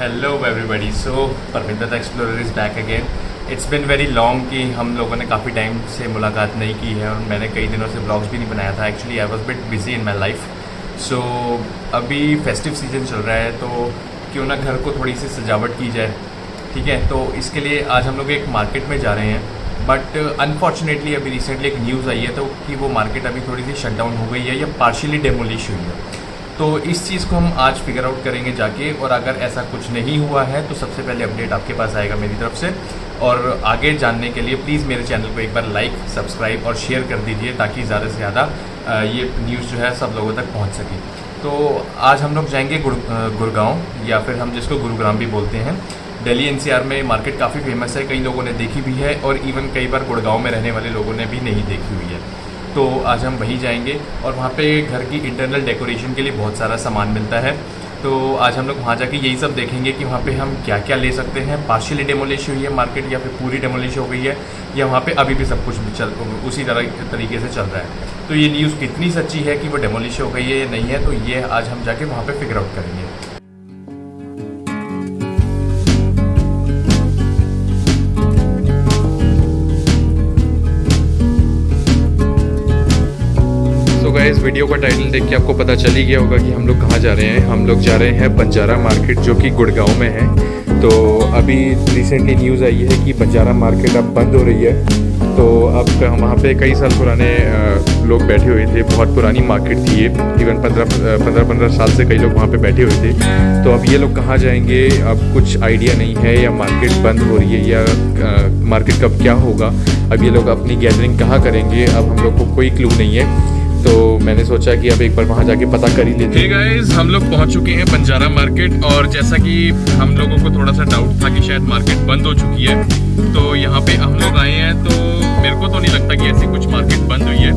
Hello everybody. So Parminder the explorer is back again. It's been very long कि हम लोगों ने काफ़ी टाइम से मुलाकात नहीं की है और मैंने कई दिनों से ब्लॉग्स भी नहीं बनाया था। Actually I was bit busy in my life. So अभी फेस्टिव सीजन चल रहा है तो क्यों ना घर को थोड़ी सी सजावट की जाए, ठीक है। तो इसके लिए आज हम लोग एक मार्केट में जा रहे हैं, बट अनफॉर्चुनेटली अभी रिसेंटली एक न्यूज़ आई है तो कि वो मार्केट अभी थोड़ी सी शट डाउन हो गई है या पार्शियली डेमोलिश हुई है। तो इस चीज़ को हम आज फिगर आउट करेंगे जाके, और अगर ऐसा कुछ नहीं हुआ है तो सबसे पहले अपडेट आपके पास आएगा मेरी तरफ से। और आगे जानने के लिए प्लीज़ मेरे चैनल को एक बार लाइक, सब्सक्राइब और शेयर कर दीजिए ताकि ज़्यादा से ज़्यादा ये न्यूज़ जो है सब लोगों तक पहुंच सके। तो आज हम लोग जाएंगे गुड़गांव, या फिर हम जिसको गुरुग्राम भी बोलते हैं। दिल्ली एनसीआर में मार्केट काफ़ी फेमस है, कई लोगों ने देखी भी है और इवन कई बार गुड़गांव में रहने वाले लोगों ने भी नहीं देखी हुई है। तो आज हम वहीं जाएंगे और वहाँ पे घर की इंटरनल डेकोरेशन के लिए बहुत सारा सामान मिलता है। तो आज हम लोग वहाँ जाके यही सब देखेंगे कि वहाँ पे हम क्या क्या ले सकते हैं। पार्शियली डेमोलिश हुई है मार्केट या फिर पूरी डेमोलिश हो गई है, या वहाँ पे अभी भी सब कुछ उसी तरीके से चल रहा है। तो ये न्यूज़ कितनी सच्ची है कि वो डेमोलिश हो गई है या नहीं है, तो ये आज हम जाके वहाँ पर फिगर आउट करेंगे। इस वीडियो का टाइटल देख के आपको पता चल ही गया होगा कि हम लोग कहाँ जा रहे हैं। हम लोग जा रहे हैं बंजारा मार्केट, जो कि गुड़गांव में है। तो अभी रिसेंटली न्यूज़ आई है कि बंजारा मार्केट अब बंद हो रही है। तो अब वहाँ पे कई साल पुराने लोग बैठे हुए थे, बहुत पुरानी मार्केट थी ये, इवन 15 साल से कई लोग वहाँ पे बैठे हुए थे। तो अब ये लोग कहाँ जाएंगे अब कुछ आइडिया नहीं है, या मार्केट बंद हो रही है या मार्केट कब क्या होगा, अब ये लोग अपनी गैदरिंग कहाँ करेंगे, अब हम लोग को कोई क्लू नहीं है। तो मैंने सोचा कि अब एक बार वहाँ जाके पता कर ही लेते हैं। गाइस, हम लोग पहुँच चुके हैं बंजारा मार्केट, और जैसा कि हम लोगों को थोड़ा सा डाउट था कि शायद मार्केट बंद हो चुकी है, तो यहाँ पे हम लोग आए हैं। तो मेरे को तो नहीं लगता कि ऐसी कुछ मार्केट बंद हुई है।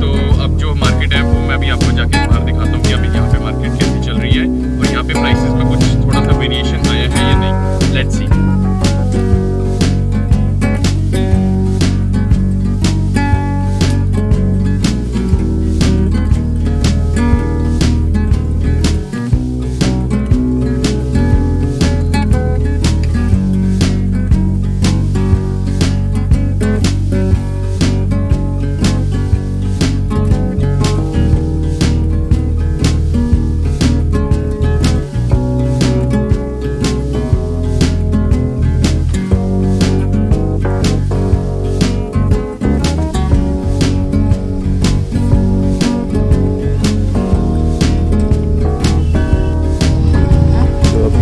तो अब जो मार्केट है वो मैं अभी आपको जाके बाहर दिखाता हूँ कि अभी यहाँ पे मार्केट कैसी चल रही है और यहाँ पे प्राइसेस में कुछ थोड़ा सा वेरिएशन आया है या नहीं। Let's see.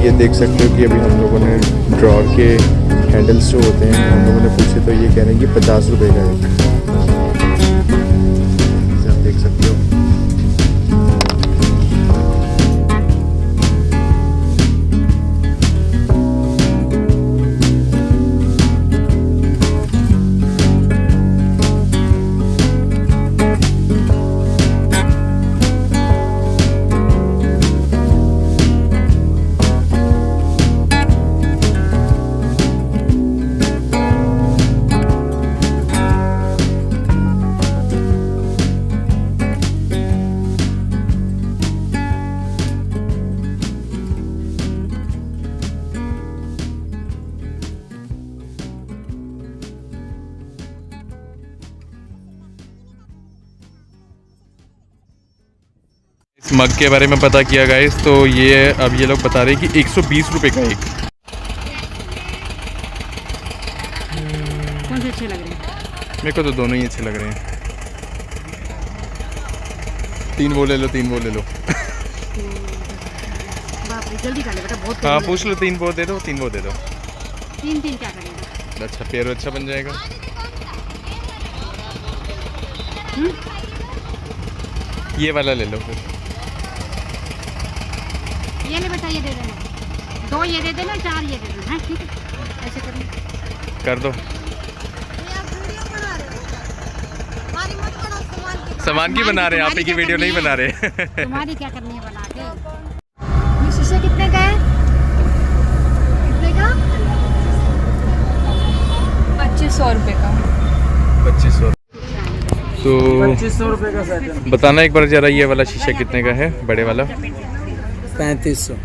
ये देख सकते हो कि अभी हम लोगों ने ड्रॉर के हैंडल्स जो होते हैं हम लोगों ने पूछे, तो ये कह रहे हैं कि 50 रुपये का है। आप देख सकते हो। इस मग के बारे में पता किया गाइस, तो ये अब ये लोग बता रहे हैं कि 120 रुपये का एक। कौन से अच्छे लग रहे हैं? मेरे को तो दोनों ही अच्छे लग रहे हैं। 3 वो ले लो, 3 वो ले लो। बाप रे, जल्दी कर ले बेटा, बहुत। हाँ पूछ लो, 3 वो दे दो, 3 वो दे दो। 3 क्या करेगा? अच्छा, पेड़ अच्छा बन जाएगा। ये वाला ले लो फिर। ये ले बेटा, ये दे देना। 2 ये दे देना, 4 ये दे देना। हाँ ठीक है, ऐसे कर दो। सामान की बना रहे हैं, आप ही की वीडियो नहीं बना रहे। तुम्हारी क्या करनी है बना के। ये शीशे कितने का है? कितने का? 2500 रुपये का। 2500। तो 2500 रुपये का सेट है। बताना एक बार जरा, ये वाला शीशा कितने का है, बड़े वाला? 3500।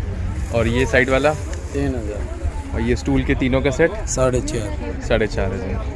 और ये साइड वाला? 3000 और ये स्टूल के तीनों का सेट 4.5 4,500।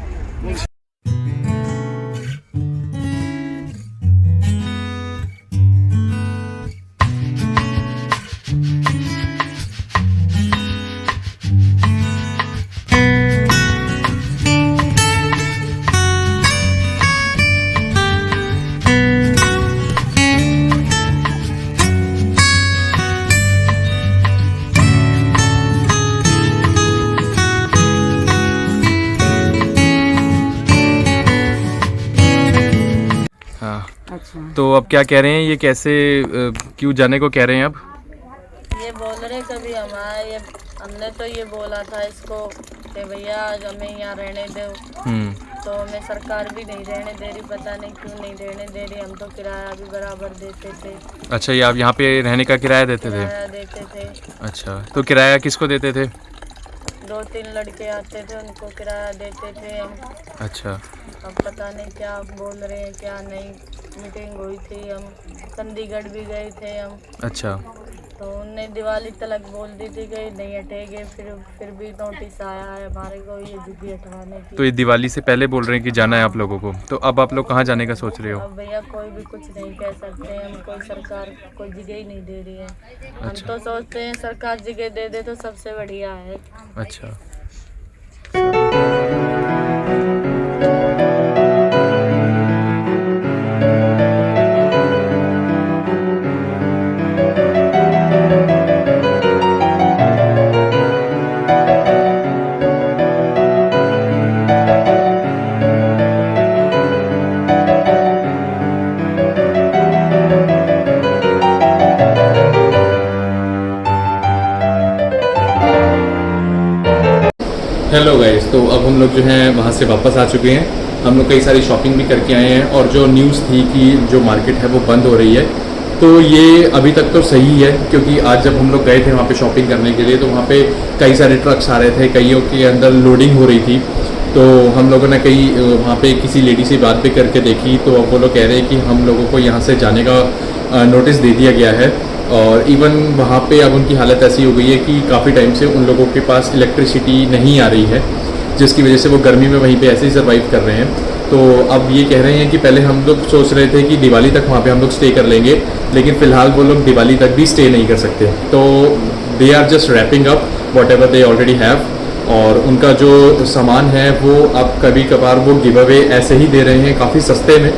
हाँ, अच्छा तो अब क्या कह रहे हैं, ये कैसे क्यों जाने को कह रहे हैं अब? ये बोल रहे कभी हमारा ये हमने तो ये बोला था इसको कि भैया आज हमें यहाँ रहने दो, तो हमें सरकार भी नहीं रहने दे रही, पता नहीं क्यों नहीं रहने दे रही। हम तो किराया भी बराबर देते थे। अच्छा, ये आप यहाँ पे रहने का किराया देते थे? किराया देते थे। अच्छा, तो किराया किसको देते थे? 2-3 लड़के आते थे, उनको किराया देते थे हम। अच्छा, अब पता नहीं क्या बोल रहे हैं क्या नहीं। मीटिंग हुई थी, हम चंडीगढ़ भी गए थे हम, अच्छा, तो उनने दिवाली तक बोल दी थी कि नहीं हटेंगे, फिर भी नोटिस आया है हमारे को ये जिद्दी हटवाने की। तो ये दिवाली से पहले बोल रहे हैं कि जाना है आप लोगों को, तो अब आप लोग कहाँ जाने का सोच रहे हो? अब भैया कोई भी कुछ नहीं कह सकते हैं, हम कोई सरकार कोई जगह ही नहीं दे रही है। हम अच्छा। तो सोचते हैं सरकार जगह दे दे तो सबसे बढ़िया है। अच्छा, हेलो गाइस, तो अब हम लोग जो हैं वहाँ से वापस आ चुके हैं। हम लोग कई सारी शॉपिंग भी करके आए हैं, और जो न्यूज़ थी कि जो मार्केट है वो बंद हो रही है, तो ये अभी तक तो सही है, क्योंकि आज जब हम लोग गए थे वहाँ पे शॉपिंग करने के लिए, तो वहाँ पे कई सारे ट्रक्स आ रहे थे, कईयों के अंदर लोडिंग हो रही थी। तो हम लोगों ने कई वहाँ पे किसी लेडी से बात भी करके देखी, तो अब वो लोग कह रहे हैं कि हम लोगों को यहाँ से जाने का नोटिस दे दिया गया है। और इवन वहाँ पे अब उनकी हालत ऐसी हो गई है कि काफ़ी टाइम से उन लोगों के पास इलेक्ट्रिसिटी नहीं आ रही है, जिसकी वजह से वो गर्मी में वहीं पे ऐसे ही सर्वाइव कर रहे हैं। तो अब ये कह रहे हैं कि पहले हम लोग सोच रहे थे कि दिवाली तक वहाँ पे हम लोग स्टे कर लेंगे, लेकिन फ़िलहाल वो लोग दिवाली तक भी स्टे नहीं कर सकते। तो they are just wrapping up whatever they already have, और उनका जो सामान है वो अब कभी कभार वो गिव अवे ऐसे ही दे रहे हैं काफ़ी सस्ते में,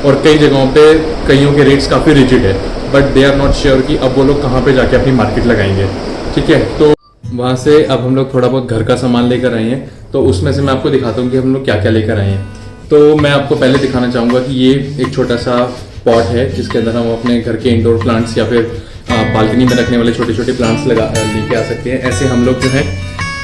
और कई जगहों पे कईयों के रेट्स काफ़ी रिजिड है, but they are not sure कि अब वो लोग कहाँ पे जाके अपनी मार्केट लगाएंगे। ठीक है, तो वहाँ से अब हम लोग थोड़ा बहुत घर का सामान लेकर आए हैं, तो उसमें से मैं आपको दिखाता हूँ कि हम लोग क्या क्या लेकर आए हैं। तो मैं आपको पहले दिखाना चाहूँगा कि ये एक छोटा सा पॉट है, जिसके अंदर हम अपने घर के इंडोर प्लांट्स या फिर बालकनी में रखने वाले छोटे छोटे प्लांट्स लेके आ सकते हैं। ऐसे हम लोग जो है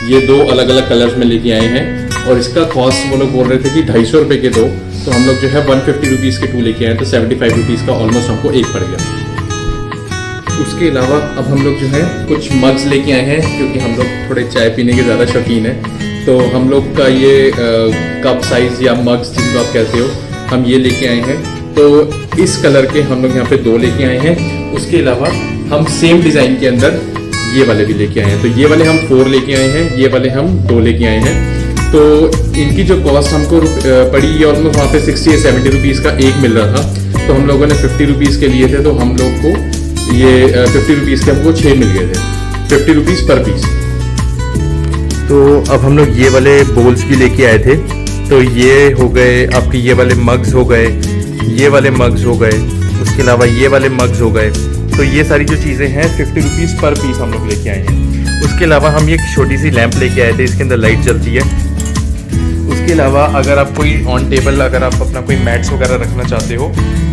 ये 2 अलग अलग कलर्स में लेके आए हैं, और इसका कॉस्ट वो लोग बोल रहे थे कि 250 रुपये के 2, तो हम लोग जो है 150 रुपीज़ के 2 लेके आए, तो 75 रुपीज़ का ऑलमोस्ट हमको एक पड़ गया। उसके अलावा अब हम लोग जो है कुछ मग्स लेके आए हैं, क्योंकि हम लोग थोड़े चाय पीने के ज़्यादा शौकीन हैं। तो हम लोग का ये कप साइज़ या मग्स जिनको आप कहते हो, हम ये लेके आए हैं। तो इस कलर के हम लोग यहाँ पे 2 लेके आए हैं। उसके अलावा हम सेम डिज़ाइन के अंदर ये वाले भी लेके आए हैं। तो ये वाले हम 4 लेके आए हैं, ये वाले हम 2 लेके आए हैं। तो इनकी जो कॉस्ट हमको पड़ी, ये ऑलमोस्ट वहाँ पे 60 या 70 रुपीज़ का एक मिल रहा था। तो हम लोगों ने 50 रुपीज़ के लिए थे, तो हम लोग को ये 50 रुपीज़ के हमको 6 मिल गए थे, 50 रुपीज़ पर पीस। तो अब हम लोग ये वाले बोल्स भी लेके आए थे। तो ये हो गए आपके, ये वाले मग्स हो गए, ये वाले मग्स हो गए, उसके अलावा ये वाले मग्स हो गए। तो ये सारी जो चीज़ें हैं 50 रुपीज़ पर पीस हम लोग लेके आए हैं। उसके अलावा हम ये एक छोटी सी लैंप लेके आए थे, इसके अंदर लाइट जलती है। उसके अलावा अगर आप कोई ऑन टेबल, अगर आप अपना कोई मैट्स वगैरह रखना चाहते हो,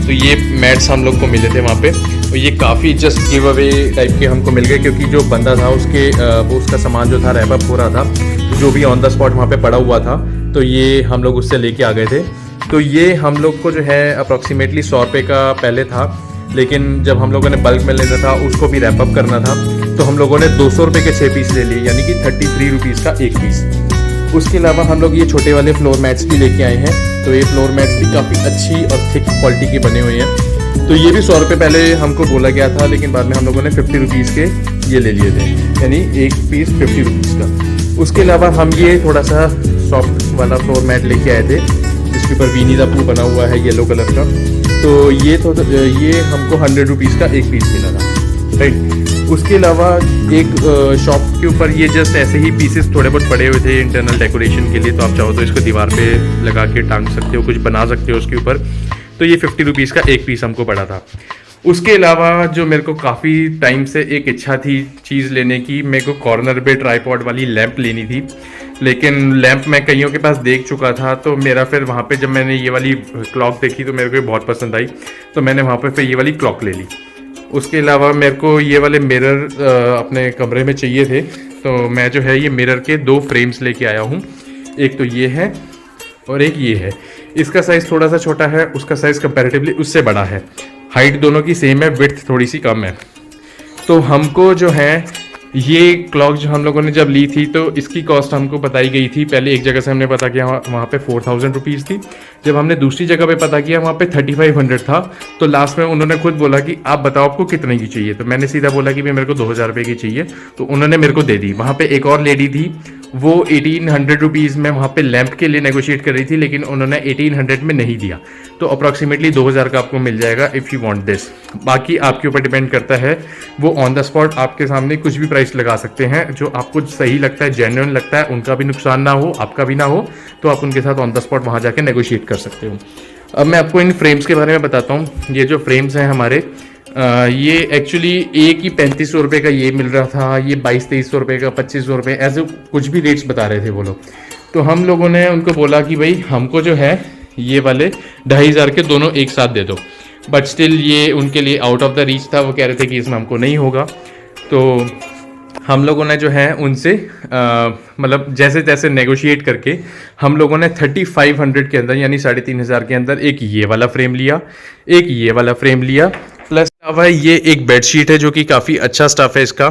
तो ये मैट्स हम लोग को मिले थे वहाँ पे, और ये काफ़ी जस्ट गिव अवे टाइप के हमको मिल गए, क्योंकि जो बंदा था उसका सामान जो था रैप अप हो रहा था, तो जो भी ऑन द स्पॉट वहाँ पे पड़ा हुआ था, तो ये हम लोग उससे लेके आ गए थे। तो ये हम लोग को जो है अप्रॉक्सीमेटली 100 रुपये का पहले था, लेकिन जब हम लोगों ने बल्क में लेना था, उसको भी रैप अप करना था, तो हम लोगों ने 200 रुपये के 6 पीस ले लिए, यानी कि 33 रुपीज़ का एक पीस। उसके अलावा हम लोग ये छोटे वाले फ्लोर मैट्स भी लेके आए हैं। तो ये फ्लोर मैट्स भी काफ़ी अच्छी और थिक क्वालिटी के बने हुए हैं। तो ये भी 100 रुपये पहले हमको बोला गया था, लेकिन बाद में हम लोगों ने 50 रुपीज़ के ये ले लिए थे, यानी एक पीस 50 रुपीज़ का। उसके अलावा हम ये थोड़ा सा सॉफ्ट वाला फ्लोर मैट लेके आए थे, जिसके ऊपर विनी द पू बना हुआ है येलो कलर का। तो ये हमको 100 रुपीज़ का एक पीस मिला था, राइट। उसके अलावा एक शॉप के ऊपर ये जस्ट ऐसे ही पीसेस थोड़े बहुत पड़े हुए थे इंटरनल डेकोरेशन के लिए, तो आप चाहो तो इसको दीवार पे लगा के टांग सकते हो, कुछ बना सकते हो उसके ऊपर। तो ये 50 रुपीज़ का एक पीस हमको पड़ा था। उसके अलावा जो मेरे को काफ़ी टाइम से एक इच्छा थी चीज़ लेने की, मेरे को कॉर्नर पे ट्राईपॉड वाली लैंप लेनी थी, लेकिन लैंप मैं कईयों के पास देख चुका था। तो मेरा फिर वहाँ पे जब मैंने ये वाली क्लॉक देखी तो मेरे को बहुत पसंद आई, तो मैंने वहाँ पे फिर ये वाली क्लॉक ले ली। उसके अलावा मेरे को ये वाले मिरर अपने कमरे में चाहिए थे, तो मैं जो है ये मिरर के 2 फ्रेम्स लेके आया हूँ। एक तो ये है और एक ये है। इसका साइज़ थोड़ा सा छोटा है, उसका साइज़ कंपैरेटिवली उससे बड़ा है। हाइट दोनों की सेम है, विड्थ थोड़ी सी कम है। तो हमको जो है ये क्लॉक जो हम लोगों ने जब ली थी तो इसकी कॉस्ट हमको बताई गई थी। पहले एक जगह से हमने पता किया, वहाँ पे 4000 रुपीज़ थी। जब हमने दूसरी जगह पे पता किया वहाँ पे 3500 था। तो लास्ट में उन्होंने खुद बोला कि आप बताओ आपको कितने की चाहिए। तो मैंने सीधा बोला कि भाई मेरे को 2000 रुपये की चाहिए, तो उन्होंने मेरे को दे दी। वहाँ पे एक और लेडी थी, वो 1800 रुपीज़ में वहाँ पे लैंप के लिए नेगोशिएट कर रही थी, लेकिन उन्होंने 1800 में नहीं दिया। तो अप्रॉक्सीमेटली 2000 का आपको मिल जाएगा इफ़ यू वांट दिस। बाकी आपके ऊपर डिपेंड करता है, वो ऑन द स्पॉट आपके सामने कुछ भी प्राइस लगा सकते हैं जो आपको सही लगता है, जेन्युइन लगता है, उनका भी नुकसान ना हो, आपका भी ना हो, तो आप उनके साथ ऑन द स्पॉट वहाँ जाके नेगोशिएट कर सकते हो। अब मैं आपको इन फ्रेम्स के बारे में बताता हूँ। ये जो फ्रेम्स हैं हमारे, ये एक्चुअली एक ही 3500 रुपये का ये मिल रहा था, ये 2200-2300 रुपये का, 2500 रुपये, ऐसे कुछ भी रेट्स बता रहे थे वो लोग। तो हम लोगों ने उनको बोला कि भाई हमको जो है ये वाले 2500 के दोनों एक साथ दे दो, बट स्टिल ये उनके लिए आउट ऑफ द रीच था। वो कह रहे थे कि इसमें हमको नहीं होगा। तो हम लोगों ने जो है उनसे मतलब जैसे तैसे नेगोशिएट करके हम लोगों ने 3500 के अंदर, यानी 3500 के अंदर एक ये वाला फ्रेम लिया, एक ये वाला फ्रेम लिया, प्लस अब है ये एक बेडशीट है जो कि काफ़ी अच्छा स्टफ़ है इसका।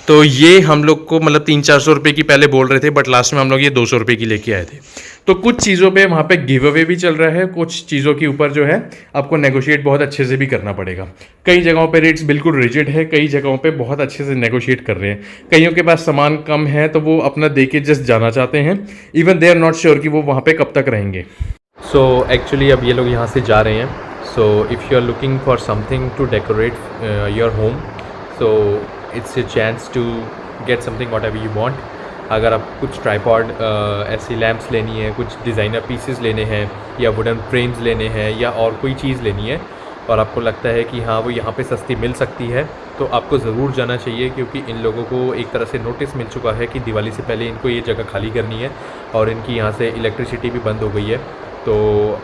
तो ये हम लोग को मतलब 300-400 रुपये की पहले बोल रहे थे, बट लास्ट में हम लोग ये 200 रुपये की लेके आए थे। तो कुछ चीज़ों पे वहाँ पे गिव अवे भी चल रहा है, कुछ चीज़ों के ऊपर जो है आपको नेगोशिएट बहुत अच्छे से भी करना पड़ेगा। कई जगहों पे रेट्स बिल्कुल रिजिड है, कई जगहों पे बहुत अच्छे से नेगोशिएट कर रहे हैं। कईयों के पास सामान कम है तो वो अपना दे के जस्ट जाना चाहते हैं, even they are not sure कि वो वहाँ पे कब तक रहेंगे। सो एक्चुअली अब ये लोग यहाँ से जा रहे हैं। So if you are looking for something to decorate your home, so it's a chance to get something whatever you want. अगर आप कुछ ट्राईपॉड ऐसी लैंप्स लेनी है, कुछ डिज़ाइनर पीसेस लेने हैं, या वुडन फ्रेम्स लेने हैं, या और कोई चीज़ लेनी है और आपको लगता है कि हाँ वो यहाँ पे सस्ती मिल सकती है, तो आपको ज़रूर जाना चाहिए, क्योंकि इन लोगों को एक तरह से नोटिस मिल चुका है कि दिवाली से पहले इनको ये जगह खाली करनी है और इनकी यहाँ से इलेक्ट्रिसिटी भी बंद हो गई है। तो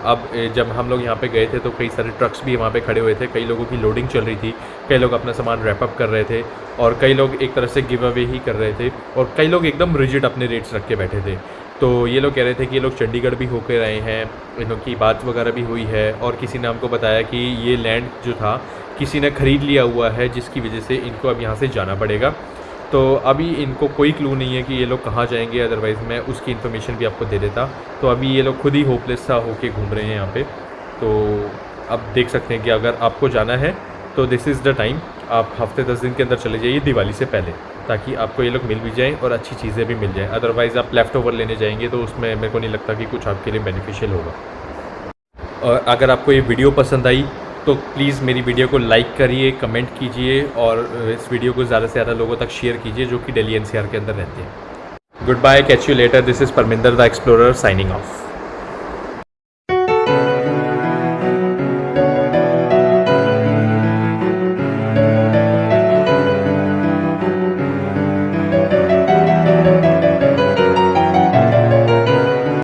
अब जब हम लोग यहाँ पे गए थे तो कई सारे ट्रक्स भी वहाँ पे खड़े हुए थे, कई लोगों की लोडिंग चल रही थी, कई लोग अपना सामान रैप अप कर रहे थे और कई लोग एक तरह से गिव अवे ही कर रहे थे और कई लोग एकदम रिजिड अपने रेट्स रख के बैठे थे। तो ये लोग कह रहे थे कि ये लोग चंडीगढ़ भी होकर आए हैं, इन लोग की बात वगैरह भी हुई है और किसी ने हमको बताया कि ये लैंड जो था किसी ने ख़रीद लिया हुआ है, जिसकी वजह से इनको अब यहाँ से जाना पड़ेगा। तो अभी इनको कोई क्लू नहीं है कि ये लोग कहाँ जाएंगे, अदरवाइज़ मैं उसकी इन्फॉर्मेशन भी आपको दे देता। तो अभी ये लोग खुद ही होपलेस सा होके घूम रहे हैं यहाँ पे। तो अब देख सकते हैं कि अगर आपको जाना है तो दिस इज़ द टाइम, आप हफ्ते 10 दिन के अंदर चले जाइए दिवाली से पहले, ताकि आपको ये लोग मिल भी जाएँ और अच्छी चीज़ें भी मिल जाएँ। अदरवाइज़ आप लेफ़्ट ओवर लेने जाएंगे तो उसमें मेरे को नहीं लगता कि कुछ आपके लिए बेनिफिशियल होगा। और अगर आपको ये वीडियो पसंद आई तो प्लीज़ मेरी वीडियो को लाइक करिए, कमेंट कीजिए और इस वीडियो को ज़्यादा से ज़्यादा लोगों तक शेयर कीजिए जो कि दिल्ली NCR के अंदर रहते हैं। Goodbye, catch you later. This is Parminder the explorer signing of.